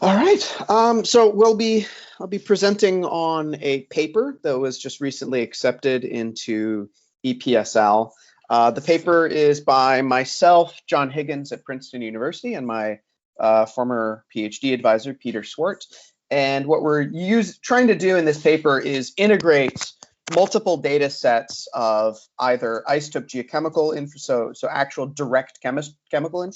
All right. I'll be presenting on a paper that was just recently accepted into EPSL. The paper is by myself, John Higgins at Princeton University, and my former PhD advisor, Peter Swart. And what we're trying to do in this paper is integrate multiple data sets of either isotope geochemical, so actual direct chemical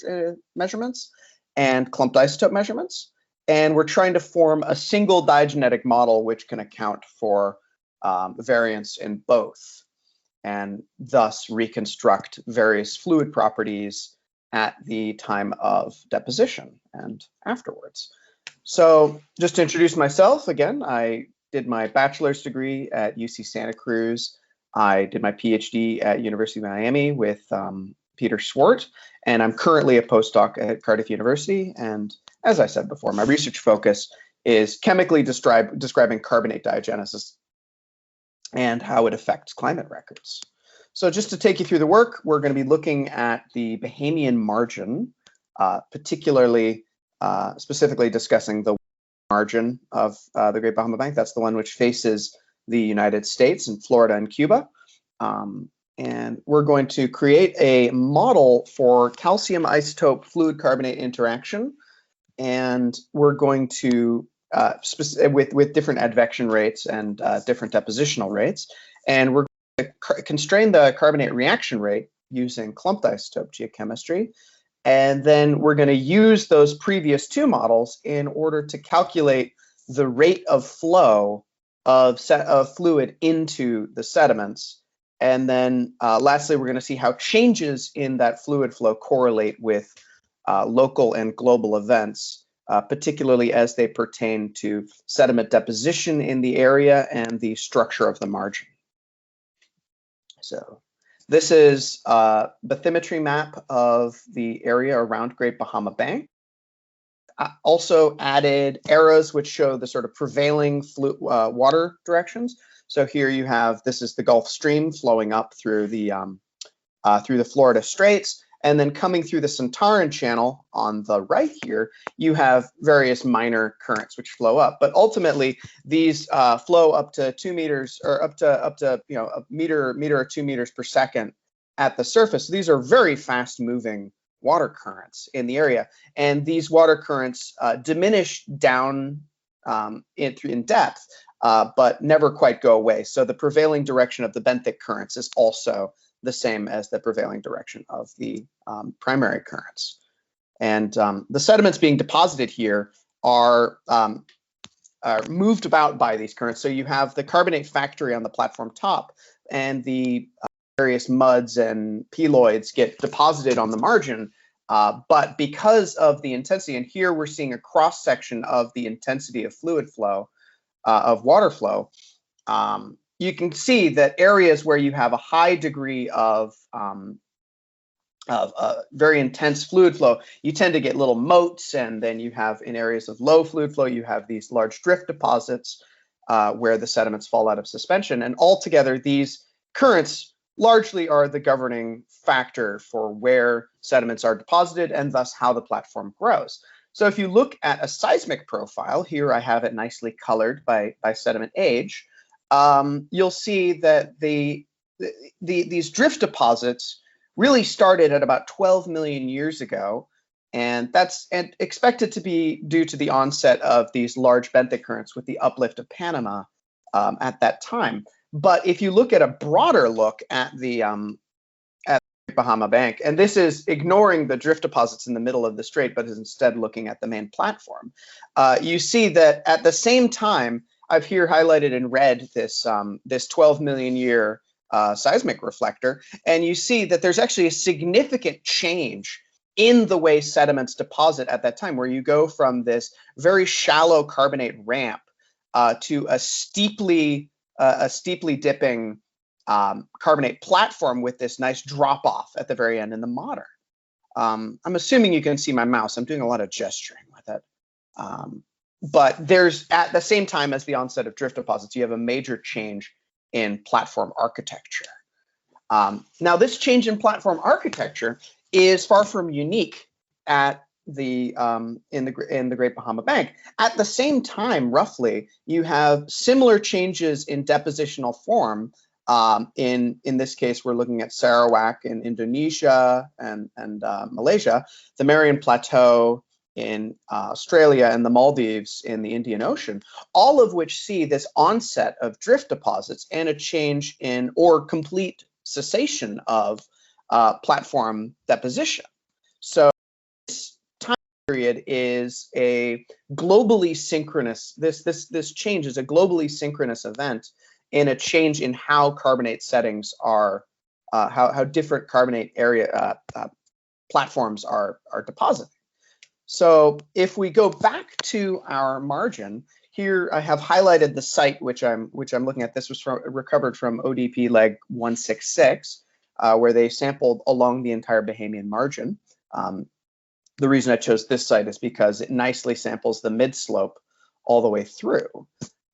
measurements, and clumped isotope measurements. And we're trying to form a single diagenetic model which can account for variance in both, and thus reconstruct various fluid properties at the time of deposition and afterwards. So just to introduce myself again, I did my bachelor's degree at UC Santa Cruz. I did my PhD at University of Miami with Peter Swart, and I'm currently a postdoc at Cardiff University. And as I said before, my research focus is chemically describing carbonate diagenesis and how it affects climate records. So just to take you through the work, we're going to be looking at the Bahamian margin, specifically discussing the margin of the Great Bahama Bank. That's the one which faces the United States and Florida and Cuba. And we're going to create a model for calcium isotope fluid carbonate interaction. And we're going to, with different advection rates and different depositional rates, and we're going to constrain the carbonate reaction rate using clumped isotope geochemistry. And then we're going to use those previous two models in order to calculate the rate of flow of fluid into the sediments. And then lastly, we're going to see how changes in that fluid flow correlate with local and global events, particularly as they pertain to sediment deposition in the area and the structure of the margin. So this is a bathymetry map of the area around Great Bahama Bank. I also added arrows which show the sort of prevailing water directions. So here you have, this is the Gulf Stream flowing up through the Florida Straits. And then coming through the Santaran Channel on the right here, you have various minor currents which flow up. But ultimately, these flow up to 2 meters, or up to a meter or 2 meters per second at the surface. These are very fast-moving water currents in the area, and these water currents diminish down in depth, but never quite go away. So the prevailing direction of the benthic currents is also the same as the prevailing direction of the primary currents. And the sediments being deposited here are moved about by these currents. So you have the carbonate factory on the platform top, and the various muds and peloids get deposited on the margin. But because of the intensity, and here we're seeing a cross section of the intensity of fluid flow, of water flow, you can see that areas where you have a high degree of very intense fluid flow, you tend to get little moats, and then you have, in areas of low fluid flow, you have these large drift deposits where the sediments fall out of suspension. And altogether, these currents largely are the governing factor for where sediments are deposited and thus how the platform grows. So if you look at a seismic profile, here I have it nicely colored by sediment age, you'll see that these drift deposits really started at about 12 million years ago, and that's expected to be due to the onset of these large benthic currents with the uplift of Panama at that time. But if you look at a broader look at the Bahama Bank, and this is ignoring the drift deposits in the middle of the strait, but is instead looking at the main platform, you see that at the same time, I've here highlighted in red this 12 million year seismic reflector, and you see that there's actually a significant change in the way sediments deposit at that time, where you go from this very shallow carbonate ramp to a steeply dipping carbonate platform with this nice drop off at the very end in the modern. I'm assuming you can see my mouse. I'm doing a lot of gesturing with it. But there's, at the same time as the onset of drift deposits, you have a major change in platform architecture. Now, this change in platform architecture is far from unique at in the Great Bahama Bank. At the same time, roughly, you have similar changes in depositional form. In this case, we're looking at Sarawak in Indonesia and Malaysia, the Mariana Plateau in Australia, and the Maldives in the Indian Ocean, all of which see this onset of drift deposits and a change in or complete cessation of platform deposition. So this time period is a globally synchronous, this change is a globally synchronous event in a change in how carbonate settings are, how different carbonate area platforms are deposited. So if we go back to our margin, here I have highlighted the site which I'm looking at. This was recovered from ODP leg 166, where they sampled along the entire Bahamian margin. The reason I chose this site is because it nicely samples the mid slope all the way through.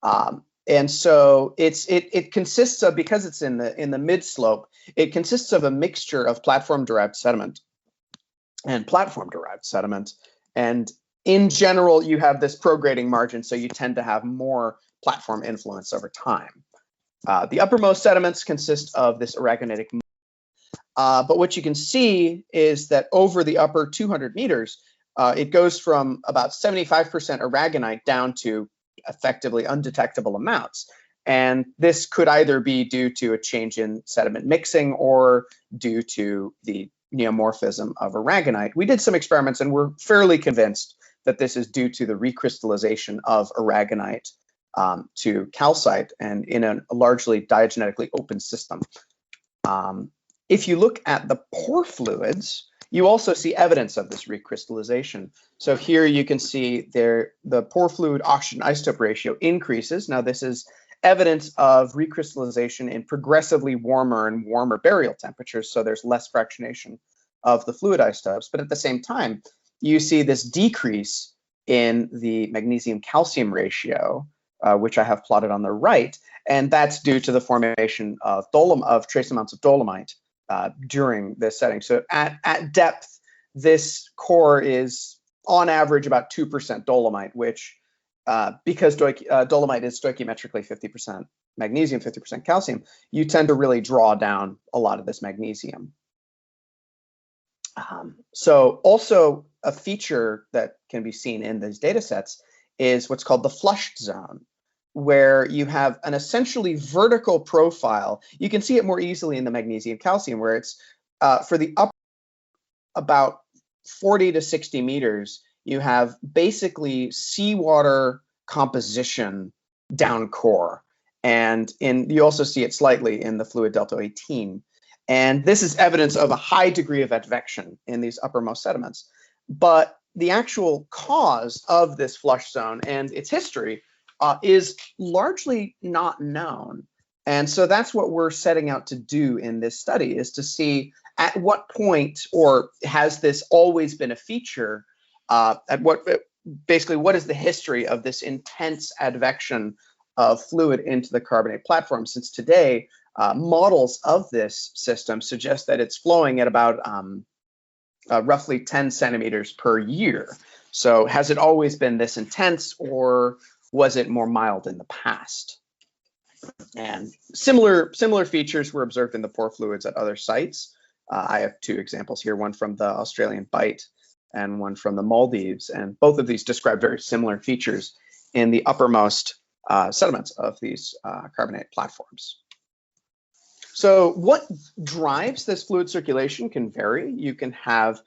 And so it consists of, because it's in the mid slope, it consists of a mixture of platform derived sediment and platform derived sediment. And in general, you have this prograding margin, so you tend to have more platform influence over time. The uppermost sediments consist of this aragonitic, but what you can see is that over the upper 200 meters, it goes from about 75% aragonite down to effectively undetectable amounts. And this could either be due to a change in sediment mixing or due to the neomorphism of aragonite. We did some experiments and we're fairly convinced that this is due to the recrystallization of aragonite to calcite and in a largely diagenetically open system. If you look at the pore fluids, you also see evidence of this recrystallization. So here you can see there the pore fluid oxygen isotope ratio increases. Now this is evidence of recrystallization in progressively warmer and warmer burial temperatures, so there's less fractionation of the fluid isotopes. But at the same time, you see this decrease in the magnesium-calcium ratio, which I have plotted on the right, and that's due to the formation of trace amounts of dolomite during this setting. So at depth, this core is on average about 2% dolomite, which because dolomite is stoichiometrically 50% magnesium, 50% calcium, you tend to really draw down a lot of this magnesium. So also a feature that can be seen in these data sets is what's called the flushed zone, where you have an essentially vertical profile. You can see it more easily in the magnesium calcium, where it's for the upper about 40 to 60 meters, you have basically seawater composition down core. And you also see it slightly in the fluid delta 18. And this is evidence of a high degree of advection in these uppermost sediments. But the actual cause of this flush zone and its history is largely not known. And so that's what we're setting out to do in this study, is to see at what point, or has this always been a feature, basically what is the history of this intense advection of fluid into the carbonate platform, since today models of this system suggest that it's flowing at about roughly 10 centimeters per year. So has it always been this intense, or was it more mild in the past? And similar features were observed in the pore fluids at other sites. I have two examples here, one from the Australian Bight and one from the Maldives, and both of these describe very similar features in the uppermost sediments of these carbonate platforms. So what drives this fluid circulation can vary. You can have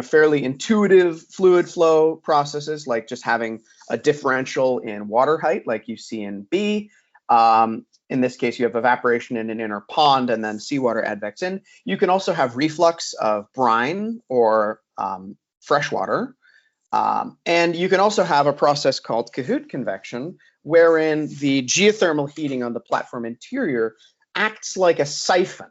fairly intuitive fluid flow processes, like just having a differential in water height, like you see in B. In this case, you have evaporation in an inner pond and then seawater advects in. You can also have reflux of brine or freshwater. And you can also have a process called Cahoot convection, wherein the geothermal heating on the platform interior acts like a siphon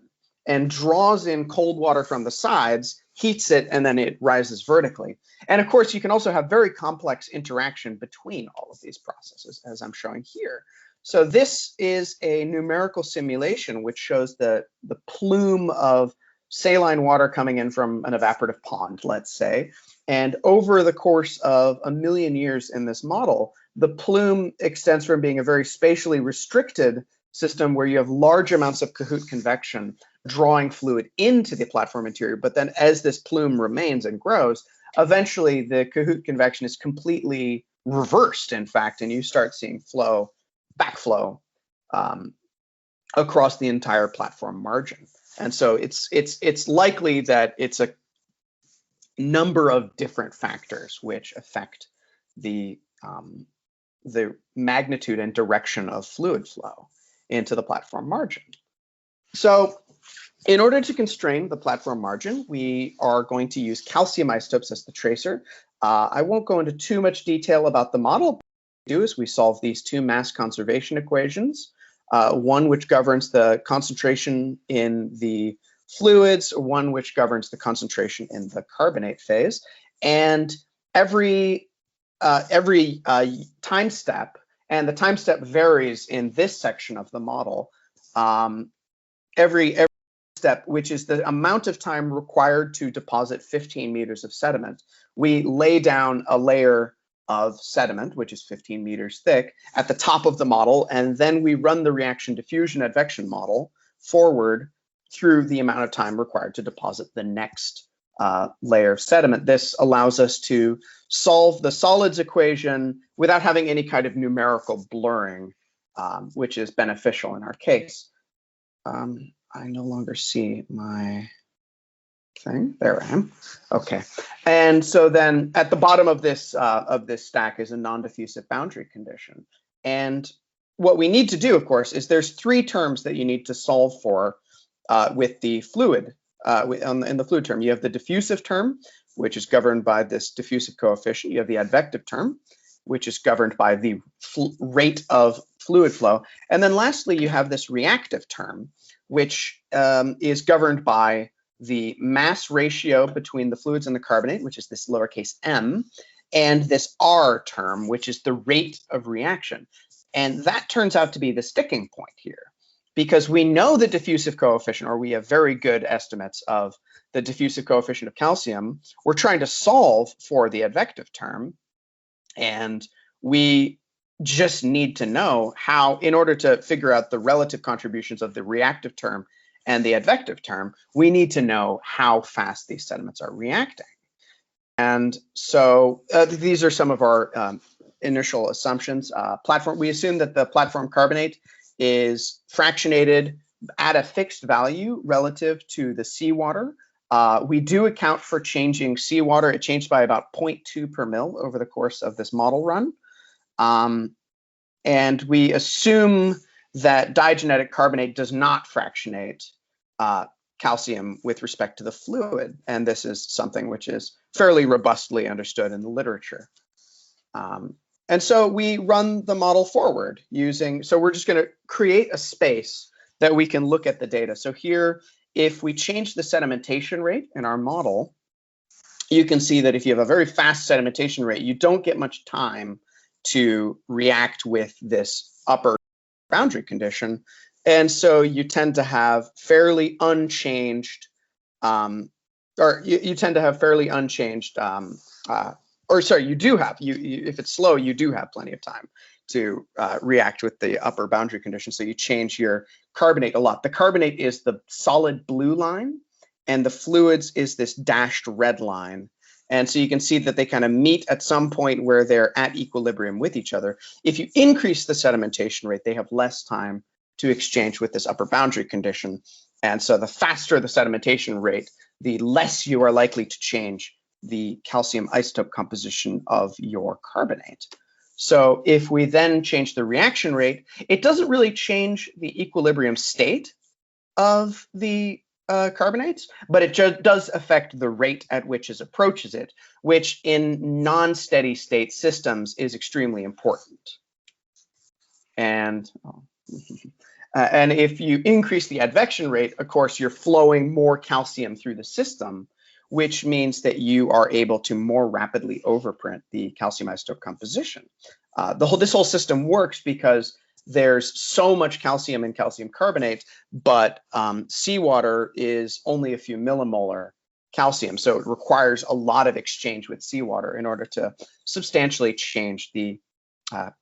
and draws in cold water from the sides, heats it, and then it rises vertically. And of course, you can also have very complex interaction between all of these processes, as I'm showing here. So this is a numerical simulation which shows the plume of saline water coming in from an evaporative pond, let's say. And over the course of 1,000,000 years in this model, the plume extends from being a very spatially restricted system where you have large amounts of Cahoot convection drawing fluid into the platform interior. But then as this plume remains and grows, eventually the Cahoot convection is completely reversed, in fact, and you start seeing backflow across the entire platform margin. And so it's likely that it's a number of different factors which affect the magnitude and direction of fluid flow into the platform margin. So in order to constrain the platform margin, we are going to use calcium isotopes as the tracer. I won't go into too much detail about the model. What we do is we solve these two mass conservation equations, one which governs the concentration in the fluids, one which governs the concentration in the carbonate phase. And every time step, and the time step varies in this section of the model, every step, which is the amount of time required to deposit 15 meters of sediment, we lay down a layer of sediment, which is 15 meters thick, at the top of the model, and then we run the reaction diffusion advection model forward through the amount of time required to deposit the next layer of sediment. This allows us to solve the solids equation without having any kind of numerical blurring, which is beneficial in our case. I no longer see my thing. There I am. Okay. And so then at the bottom of this stack is a non-diffusive boundary condition. And what we need to do, of course, is there's three terms that you need to solve for with the fluid. In the fluid term, you have the diffusive term, which is governed by this diffusive coefficient. You have the advective term, which is governed by the rate of fluid flow. And then lastly, you have this reactive term, which is governed by the mass ratio between the fluids and the carbonate, which is this lowercase m, and this R term, which is the rate of reaction. And that turns out to be the sticking point here, because we know the diffusive coefficient, or we have very good estimates of the diffusive coefficient of calcium. We're trying to solve for the advective term, and we just need to know how, in order to figure out the relative contributions of the reactive term and the advective term, we need to know how fast these sediments are reacting. And so these are some of our initial assumptions. We assume that the platform carbonate is fractionated at a fixed value relative to the seawater. We do account for changing seawater. It changed by about 0.2 per mil over the course of this model run. And we assume that diagenetic carbonate does not fractionate calcium with respect to the fluid. And this is something which is fairly robustly understood in the literature. And so we run the model forward so we're just going to create a space that we can look at the data. So here, if we change the sedimentation rate in our model, you can see that if you have a very fast sedimentation rate, you don't get much time to react with this upper boundary condition. And so you tend to have fairly unchanged, you tend to have fairly unchanged, you do have, if it's slow, you do have plenty of time to react with the upper boundary condition. So you change your carbonate a lot. The carbonate is the solid blue line, and the fluids is this dashed red line. And so you can see that they kind of meet at some point where they're at equilibrium with each other. If you increase the sedimentation rate, they have less time to exchange with this upper boundary condition. And so the faster the sedimentation rate, the less you are likely to change the calcium isotope composition of your carbonate. So if we then change the reaction rate, it doesn't really change the equilibrium state of the carbonates, but it just does affect the rate at which it approaches it, which in non-steady state systems is extremely important. And if you increase the advection rate, of course, you're flowing more calcium through the system, which means that you are able to more rapidly overprint the calcium isotope composition. This whole system works because there's so much calcium in calcium carbonate, but seawater is only a few millimolar calcium. So it requires a lot of exchange with seawater in order to substantially change the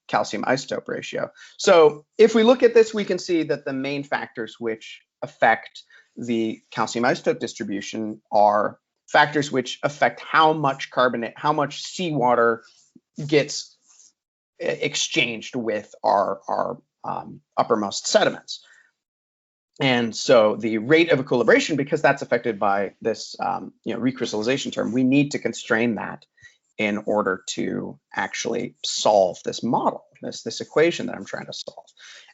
calcium isotope ratio. So if we look at this, we can see that the main factors which affect the calcium isotope distribution are factors which affect how much carbonate, how much seawater gets exchanged with our uppermost sediments. And so the rate of equilibration, because that's affected by this recrystallization term, we need to constrain that in order to actually solve this model, this equation that I'm trying to solve.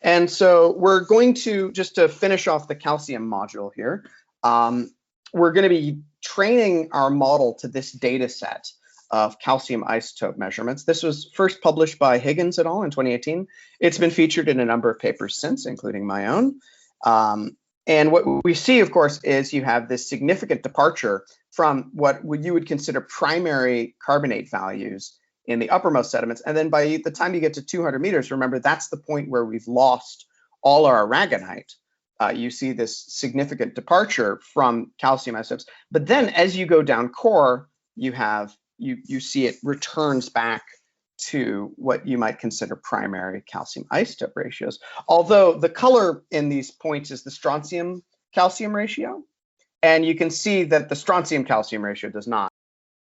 And so we're going to, just to finish off the calcium module here, we're going to be training our model to this data set of calcium isotope measurements. This was first published by Higgins et al. In 2018. It's been featured in a number of papers since, including my own. And what we see, of course, is you have this significant departure from what you would consider primary carbonate values in the uppermost sediments. And then by the time you get to 200 meters, remember, that's the point where we've lost all our aragonite. You see this significant departure from calcium isotopes. But then as you go down core, you see it returns back to what you might consider primary calcium isotope ratios. Although the color in these points is the strontium calcium ratio. And you can see that the strontium calcium ratio does not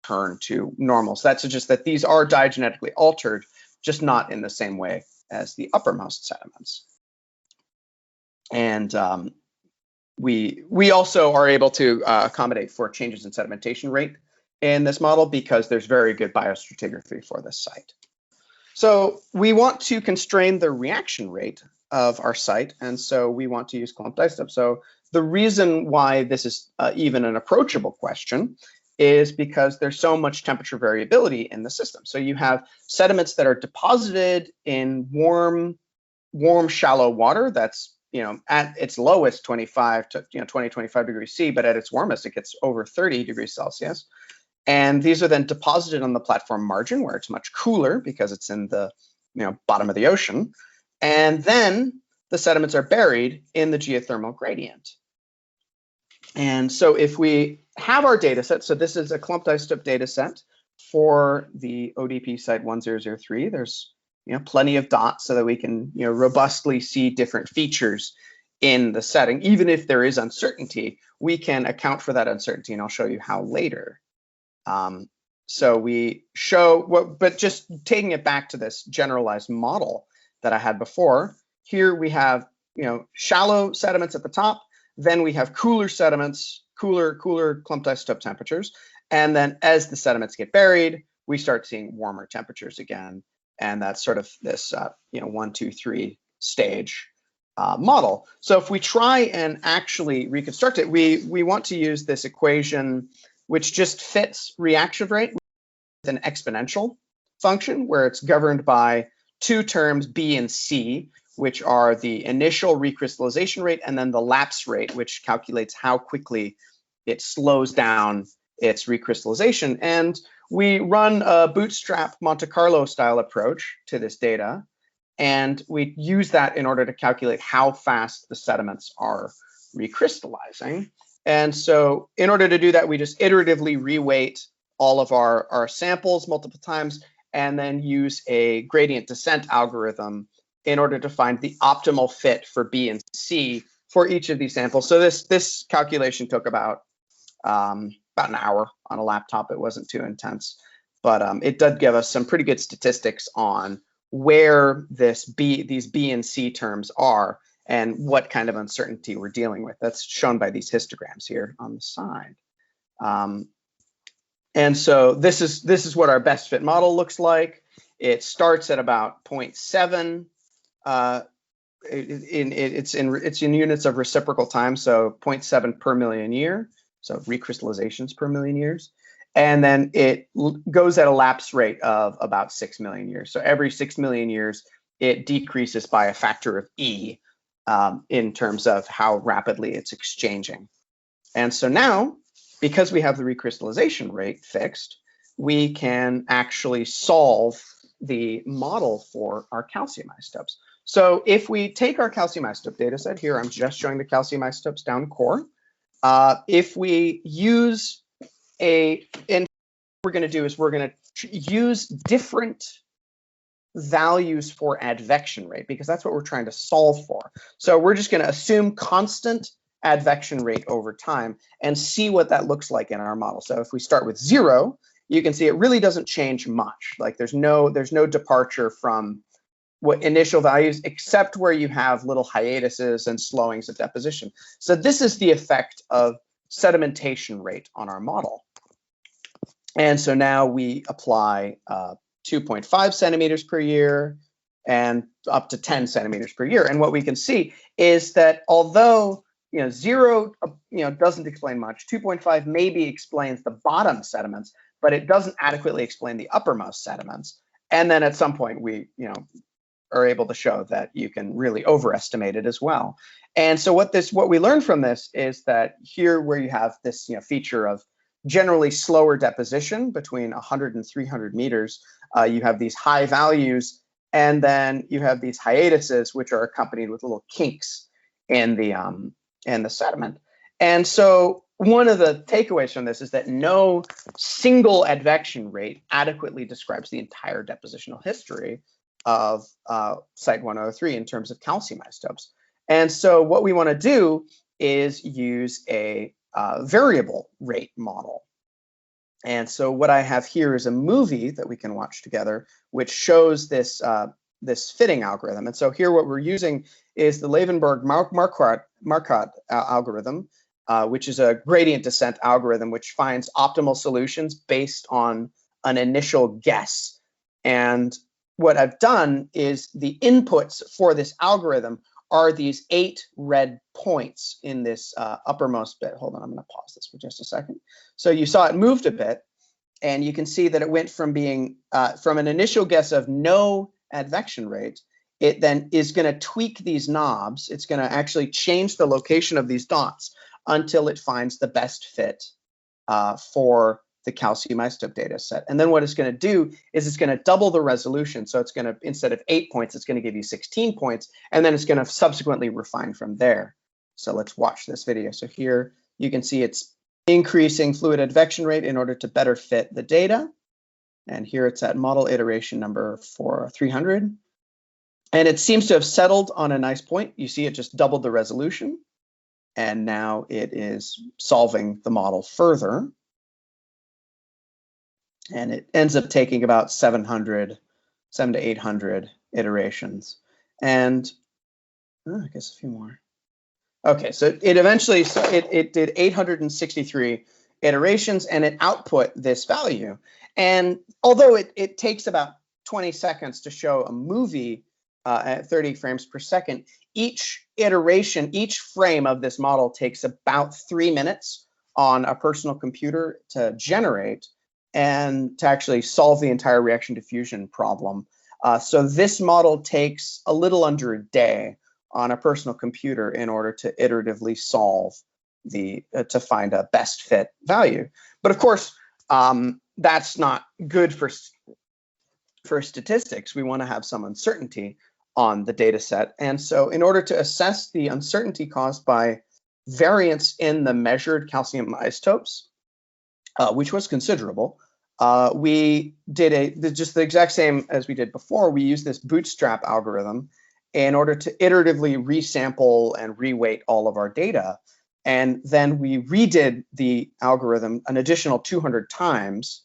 turn to normal. So that suggests that these are diagenetically altered, just not in the same way as the uppermost sediments. And we also are able to accommodate for changes in sedimentation rate in this model because there's very good biostratigraphy for this site. So we want to constrain the reaction rate of our site, and so we want to use clumped isotopes. So the reason why this is even an approachable question is because there's so much temperature variability in the system. So you have sediments that are deposited in warm, shallow water that's at its lowest 25 to 25 degrees C, but at its warmest it gets over 30 degrees Celsius. And these are then deposited on the platform margin where it's much cooler because it's in the bottom of the ocean. And then the sediments are buried in the geothermal gradient. And so if we have our data set, so this is a clumped isotope data set for the ODP site 1003. There's plenty of dots so that we can robustly see different features in the setting. Even if there is uncertainty, we can account for that uncertainty, and I'll show you how later. So we show but just taking it back to this generalized model that I had before. Here we have shallow sediments at the top, then we have cooler sediments, cooler clumped isotope temperatures, and then as the sediments get buried, we start seeing warmer temperatures again, and that's sort of this 1, 2, 3 stage model. So if we try and actually reconstruct it, we want to use this equation which just fits reaction rate with an exponential function where it's governed by two terms, B and C, which are the initial recrystallization rate and then the lapse rate, which calculates how quickly it slows down its recrystallization. And we run a bootstrap Monte Carlo style approach to this data, and we use that in order to calculate how fast the sediments are recrystallizing. And so in order to do that, we just iteratively reweight all of our samples multiple times and then use a gradient descent algorithm in order to find the optimal fit for B and C for each of these samples. So this calculation took about an hour on a laptop. It wasn't too intense, but it did give us some pretty good statistics on where these B and C terms are and what kind of uncertainty we're dealing with. That's shown by these histograms here on the side. And so this is what our best fit model looks like. It starts at about 0.7. It's in units of reciprocal time, so 0.7 per million year, so recrystallizations per million years. And then it goes at a lapse rate of about 6 million years. So every 6 million years, it decreases by a factor of E in terms of how rapidly it's exchanging. And so now, because we have the recrystallization rate fixed, we can actually solve the model for our calcium isotopes. So if we take our calcium isotope data set here, I'm just showing the calcium isotopes down core. If we use and what we're going to do is we're going to use different values for advection rate, because that's what we're trying to solve for. So we're just going to assume constant advection rate over time and see what that looks like in our model. So if we start with 0, you can see it really doesn't change much. Like there's no departure from what initial values, except where you have little hiatuses and slowings of deposition. So this is the effect of sedimentation rate on our model. And so now we apply 2.5 centimeters per year and up to 10 centimeters per year. And what we can see is that although 0 doesn't explain much, 2.5 maybe explains the bottom sediments, but it doesn't adequately explain the uppermost sediments. And then at some point we are able to show that you can really overestimate it as well. And so what we learned from this is that here, where you have this feature of generally slower deposition between 100 and 300 meters, you have these high values, and then you have these hiatuses, which are accompanied with little kinks in the sediment. And so one of the takeaways from this is that no single advection rate adequately describes the entire depositional history of Site 103 in terms of calcium isotopes. And so what we want to do is use a variable rate model. And so what I have here is a movie that we can watch together, which shows this this fitting algorithm. And so here what we're using is the Levenberg-Marquardt algorithm, which is a gradient descent algorithm which finds optimal solutions based on an initial guess. And what I've done is the inputs for this algorithm are these 8 red points in this uppermost bit. Hold on, I'm going to pause this for just a second. So you saw it moved a bit, and you can see that it went from being from an initial guess of no advection rate. It then is going to tweak these knobs. It's going to actually change the location of these dots until it finds the best fit for the calcium isotope data set. And then what it's going to do is it's going to double the resolution. So it's going to, instead of 8 points, it's going to give you 16 points, and then it's going to subsequently refine from there. So let's watch this video. So here you can see it's increasing fluid advection rate in order to better fit the data. And here it's at model iteration number 300. And it seems to have settled on a nice point. You see it just doubled the resolution. And now it is solving the model further. And it ends up taking about 700 to 800 iterations. And I guess a few more. Okay, so it eventually, it did 863 iterations, and it output this value. And although it takes about 20 seconds to show a movie at 30 frames per second, each iteration, each frame of this model takes about 3 minutes on a personal computer to generate and to actually solve the entire reaction diffusion problem. So this model takes a little under a day on a personal computer in order to iteratively solve to find a best fit value. But of course, that's not good for statistics. We want to have some uncertainty on the data set. And so in order to assess the uncertainty caused by variance in the measured calcium isotopes, which was considerable, we did just the exact same as we did before. We used this bootstrap algorithm in order to iteratively resample and reweight all of our data. And then we redid the algorithm an additional 200 times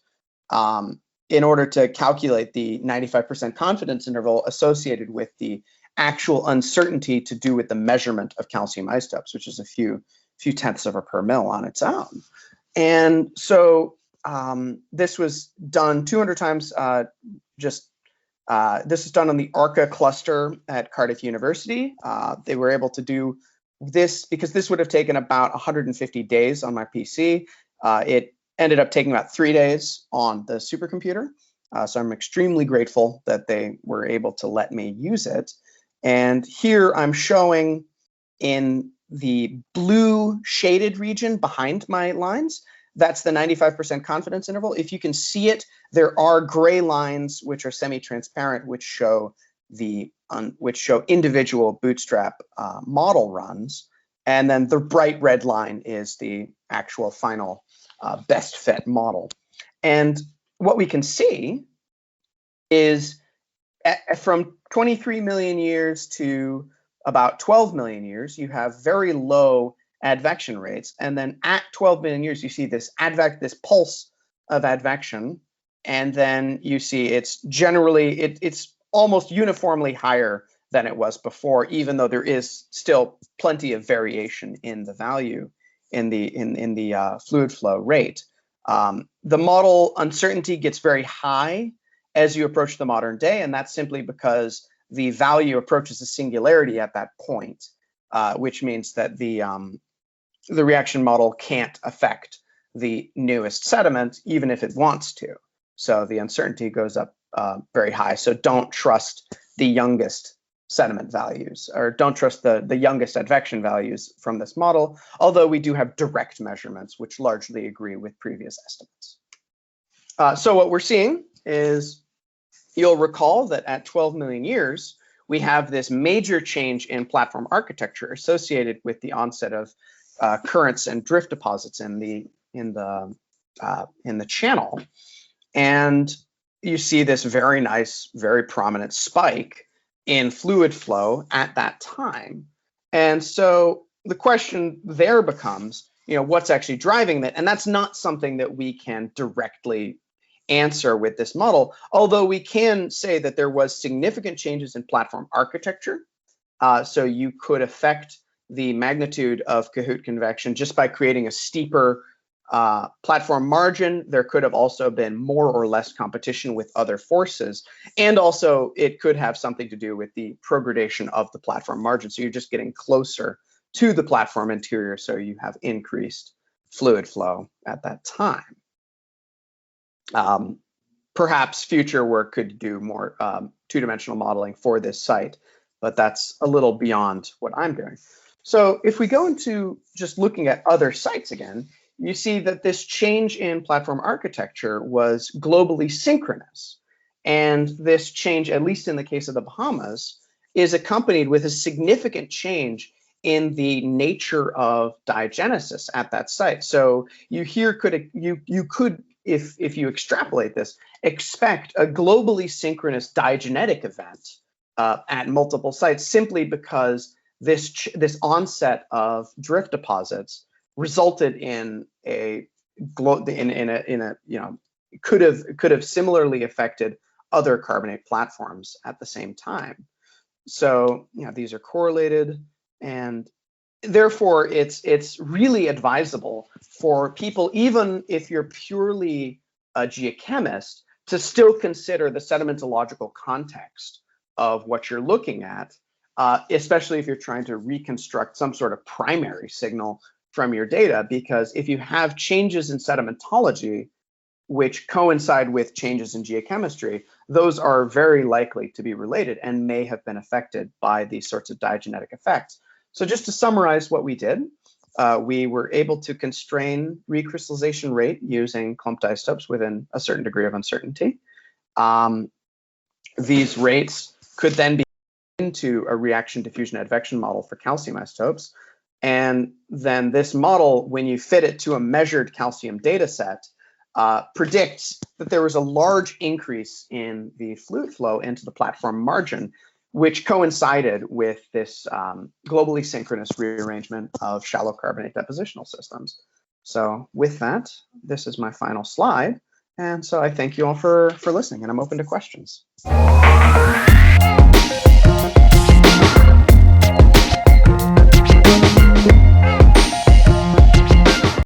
in order to calculate the 95% confidence interval associated with the actual uncertainty to do with the measurement of calcium isotopes, which is a few tenths of a per mil on its own. And so this was done 200 times. This is done on the ARCA cluster at Cardiff University. They were able to do this because this would have taken about 150 days on my PC. It ended up taking about 3 days on the supercomputer. So I'm extremely grateful that they were able to let me use it. And here I'm showing in the blue shaded region behind my lines, that's the 95% confidence interval. If you can see it, there are gray lines which are semi-transparent, which show individual bootstrap model runs, and then the bright red line is the actual final best fit model. And what we can see is from 23 million years to about 12 million years, you have very low advection rates. And then at 12 million years, you see this pulse of advection. And then you see it's generally, it's almost uniformly higher than it was before, even though there is still plenty of variation in the value in the fluid flow rate. The model uncertainty gets very high as you approach the modern day, and that's simply because the value approaches a singularity at that point, which means that the reaction model can't affect the newest sediment, even if it wants to. So the uncertainty goes up very high. So don't trust the youngest sediment values, or don't trust the youngest advection values from this model, although we do have direct measurements which largely agree with previous estimates. So what we're seeing is, you'll recall that at 12 million years, we have this major change in platform architecture associated with the onset of currents and drift deposits in the channel. And you see this very nice, very prominent spike in fluid flow at that time. And so the question there becomes, what's actually driving that? And that's not something that we can directly answer with this model, although we can say that there was significant changes in platform architecture. So you could affect the magnitude of Kahoot convection just by creating a steeper platform margin. There could have also been more or less competition with other forces. And also it could have something to do with the progradation of the platform margin. So you're just getting closer to the platform interior, so you have increased fluid flow at that time. Perhaps future work could do more two-dimensional modeling for this site, but that's a little beyond what I'm doing. So if we go into just looking at other sites again, you see that this change in platform architecture was globally synchronous. And this change, at least in the case of the Bahamas, is accompanied with a significant change in the nature of diagenesis at that site. So you could, if you extrapolate this, expect a globally synchronous diagenetic event at multiple sites, simply because this onset of drift deposits resulted in could have similarly affected other carbonate platforms at the same time. So these are correlated, and therefore it's really advisable for people, even if you're purely a geochemist, to still consider the sedimentological context of what you're looking at, especially if you're trying to reconstruct some sort of primary signal from your data, because if you have changes in sedimentology which coincide with changes in geochemistry, those are very likely to be related and may have been affected by these sorts of diagenetic effects. So just to summarize what we did, we were able to constrain recrystallization rate using clumped isotopes within a certain degree of uncertainty. These rates could then be into a reaction diffusion advection model for calcium isotopes. And then this model, when you fit it to a measured calcium data set, predicts that there was a large increase in the fluid flow into the platform margin, which coincided with this globally synchronous rearrangement of shallow carbonate depositional systems. So with that, this is my final slide. And so I thank you all for listening, and I'm open to questions.